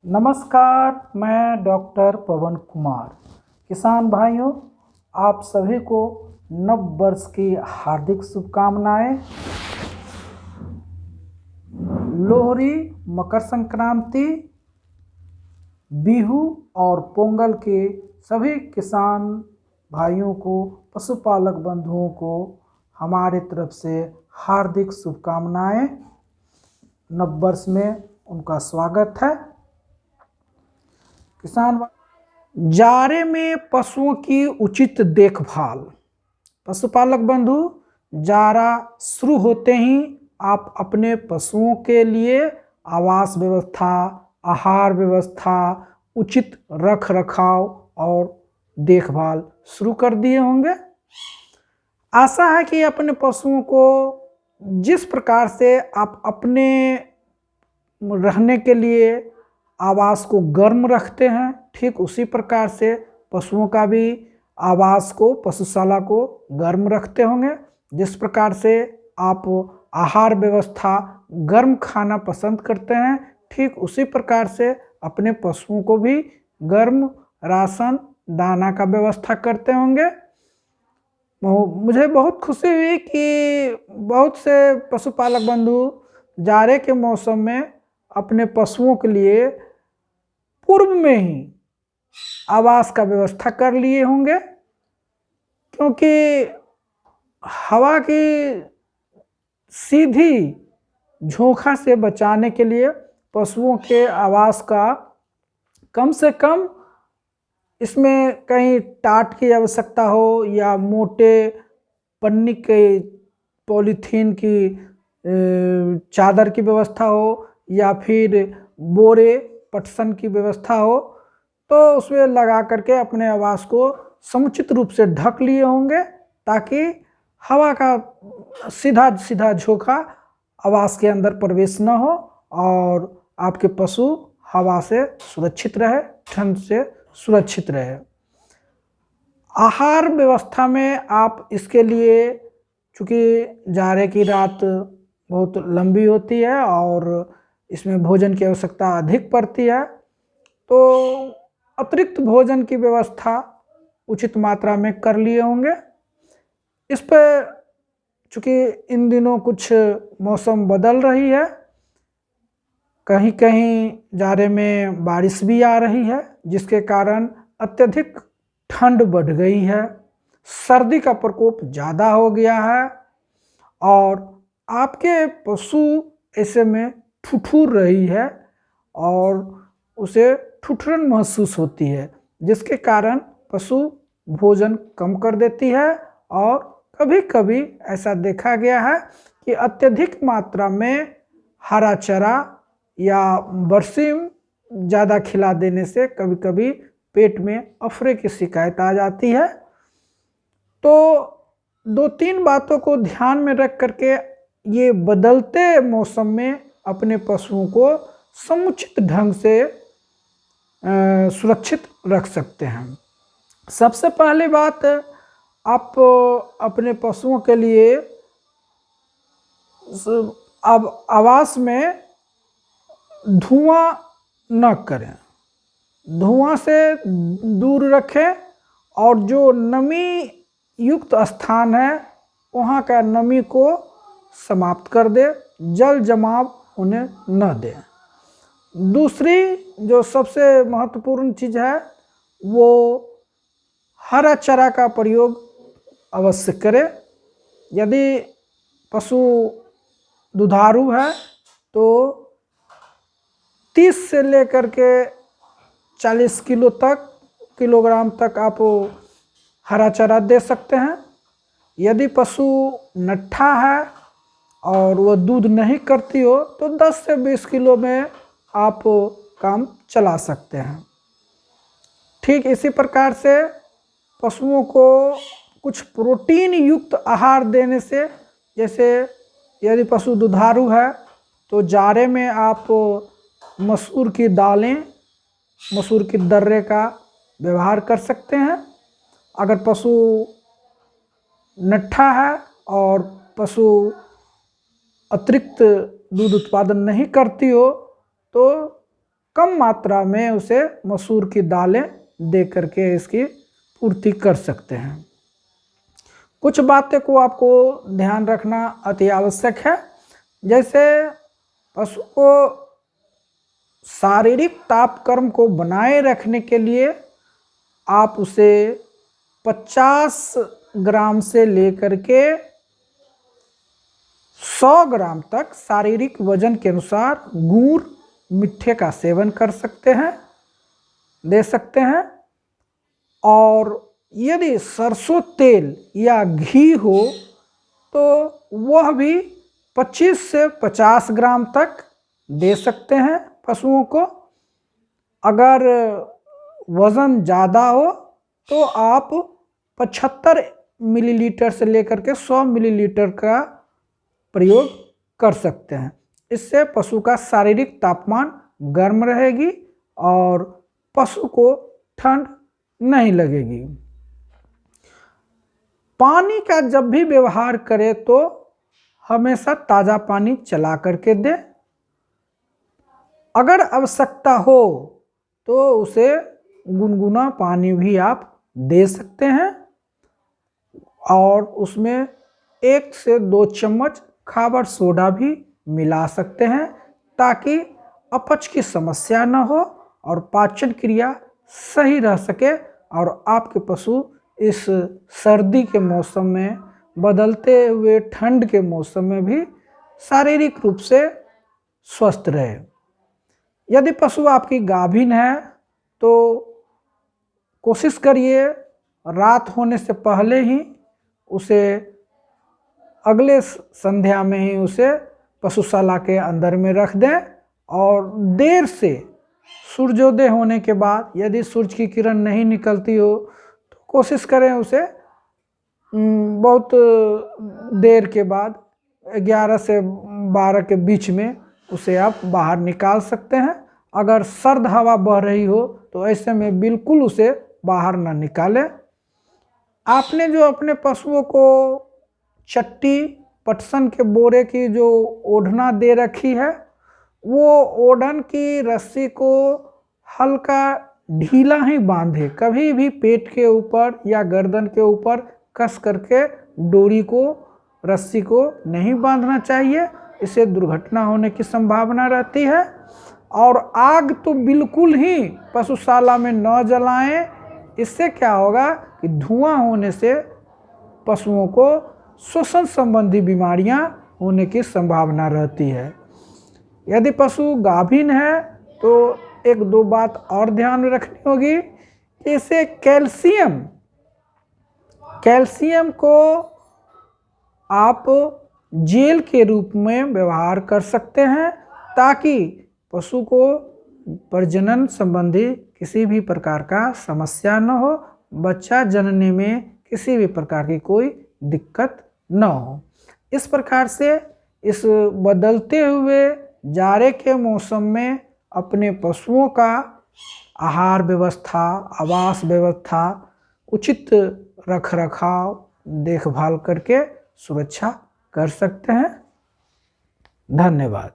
नमस्कार, मैं डॉक्टर पवन कुमार। किसान भाइयों, आप सभी को नव वर्ष की हार्दिक शुभकामनाएं। लोहड़ी, मकर संक्रांति, बिहू और पोंगल के सभी किसान भाइयों को, पशुपालक बंधुओं को हमारे तरफ से हार्दिक शुभकामनाएं। नव वर्ष में उनका स्वागत है। किसान जाड़े में पशुओं की उचित देखभाल। पशुपालक बंधु, जाड़ा शुरू होते ही आप अपने पशुओं के लिए आवास व्यवस्था, आहार व्यवस्था, उचित रख रखाव और देखभाल शुरू कर दिए होंगे। आशा है कि अपने पशुओं को जिस प्रकार से आप अपने रहने के लिए आवास को गर्म रखते हैं, ठीक उसी प्रकार से पशुओं का भी आवास को, पशुशाला को गर्म रखते होंगे। जिस प्रकार से आप आहार व्यवस्था गर्म खाना पसंद करते हैं, ठीक उसी प्रकार से अपने पशुओं को भी गर्म राशन दाना का व्यवस्था करते होंगे। मुझे बहुत खुशी हुई कि बहुत से पशुपालक बंधु जाड़े के मौसम में अपने पशुओं के लिए पूर्व में ही आवास का व्यवस्था कर लिए होंगे, क्योंकि हवा की सीधी झोंका से बचाने के लिए पशुओं के आवास का कम से कम इसमें कहीं टाट की आवश्यकता हो या मोटे पन्नी के पॉलीथीन की चादर की व्यवस्था हो या फिर बोरे पटसन की व्यवस्था हो, तो उसमें लगा करके अपने आवास को समुचित रूप से ढक लिए होंगे, ताकि हवा का सीधा सीधा झोंका आवास के अंदर प्रवेश न हो और आपके पशु हवा से सुरक्षित रहे, ठंड से सुरक्षित रहे। आहार व्यवस्था में आप इसके लिए, चूँकि जाड़े की रात बहुत लंबी होती है और इसमें भोजन की आवश्यकता अधिक पड़ती है, तो अतिरिक्त भोजन की व्यवस्था उचित मात्रा में कर लिए होंगे। इस पर चूँकि इन दिनों कुछ मौसम बदल रही है, कहीं कहीं जाड़े में बारिश भी आ रही है, जिसके कारण अत्यधिक ठंड बढ़ गई है, सर्दी का प्रकोप ज़्यादा हो गया है और आपके पशु ऐसे में ठुठुर रही है और उसे ठुठुरन महसूस होती है, जिसके कारण पशु भोजन कम कर देती है। और कभी कभी ऐसा देखा गया है कि अत्यधिक मात्रा में हरा चारा या बरसीम ज़्यादा खिला देने से कभी कभी पेट में अफरे की शिकायत आ जाती है। तो 2-3 बातों को ध्यान में रख करके ये बदलते मौसम में अपने पशुओं को समुचित ढंग से सुरक्षित रख सकते हैं। सबसे पहली बात, आप अपने पशुओं के लिए अब आवास में धुआं न करें, धुआं से दूर रखें और जो नमी युक्त स्थान है वहाँ का नमी को समाप्त कर दे, जल जमाव उन्हें न दें। दूसरी जो सबसे महत्वपूर्ण चीज़ है, वो हरा चारा का प्रयोग अवश्य करें। यदि पशु दुधारू है तो 30 से लेकर के 40 किलोग्राम तक आप हरा चारा दे सकते हैं। यदि पशु नट्ठा है और वह दूध नहीं करती हो तो 10 से 20 किलो में आप काम चला सकते हैं। ठीक इसी प्रकार से पशुओं को कुछ प्रोटीन युक्त आहार देने से, जैसे यदि पशु दुधारू है तो जाड़े में आप मसूर की दालें, मसूर की दर्रे का व्यवहार कर सकते हैं। अगर पशु नट्ठा है और पशु अतिरिक्त दूध उत्पादन नहीं करती हो तो कम मात्रा में उसे मसूर की दालें दे करके इसकी पूर्ति कर सकते हैं। कुछ बातें को आपको ध्यान रखना अति आवश्यक है। जैसे पशु को शारीरिक तापक्रम को बनाए रखने के लिए आप उसे 50 ग्राम से लेकर के 100 ग्राम तक शारीरिक वजन के अनुसार गुड़ मिट्ठे का सेवन कर सकते हैं, दे सकते हैं। और यदि सरसों तेल या घी हो तो वह भी 25 से 50 ग्राम तक दे सकते हैं पशुओं को। अगर वज़न ज़्यादा हो तो आप 75 मिलीलीटर से लेकर के 100 मिलीलीटर का प्रयोग कर सकते हैं। इससे पशु का शारीरिक तापमान गर्म रहेगी और पशु को ठंड नहीं लगेगी। पानी का जब भी व्यवहार करें तो हमेशा ताज़ा पानी चला करके दें। अगर आवश्यकता हो तो उसे गुनगुना पानी भी आप दे सकते हैं और उसमें 1 से 2 चम्मच खाबर सोडा भी मिला सकते हैं ताकि अपच की समस्या न हो और पाचन क्रिया सही रह सके और आपके पशु इस सर्दी के मौसम में, बदलते हुए ठंड के मौसम में भी शारीरिक रूप से स्वस्थ रहे। यदि पशु आपकी गाभिन है तो कोशिश करिए रात होने से पहले ही उसे, अगले संध्या में ही उसे पशुशाला के अंदर में रख दें और देर से सूर्योदय होने के बाद, यदि सूरज की किरण नहीं निकलती हो तो कोशिश करें उसे बहुत देर के बाद 11 से 12 के बीच में उसे आप बाहर निकाल सकते हैं। अगर सर्द हवा बह रही हो तो ऐसे में बिल्कुल उसे बाहर ना निकालें। आपने जो अपने पशुओं को चट्टी पटसन के बोरे की जो ओढ़ना दे रखी है, वो ओढ़न की रस्सी को हल्का ढीला ही बांधे, कभी भी पेट के ऊपर या गर्दन के ऊपर कस करके डोरी को, रस्सी को नहीं बांधना चाहिए। इससे दुर्घटना होने की संभावना रहती है। और आग तो बिल्कुल ही पशुशाला में न जलाएं। इससे क्या होगा कि धुआं होने से पशुओं को श्वसन संबंधी बीमारियां होने की संभावना रहती है। यदि पशु गाभिन है तो 1-2 बात और ध्यान में रखनी होगी कि इसे कैल्शियम को आप जेल के रूप में व्यवहार कर सकते हैं ताकि पशु को प्रजनन संबंधी किसी भी प्रकार का समस्या न हो, बच्चा जनने में किसी भी प्रकार की कोई दिक्कत न हो। इस प्रकार से इस बदलते हुए जाड़े के मौसम में अपने पशुओं का आहार व्यवस्था, आवास व्यवस्था, उचित रखरखाव, देखभाल करके सुरक्षा कर सकते हैं। धन्यवाद।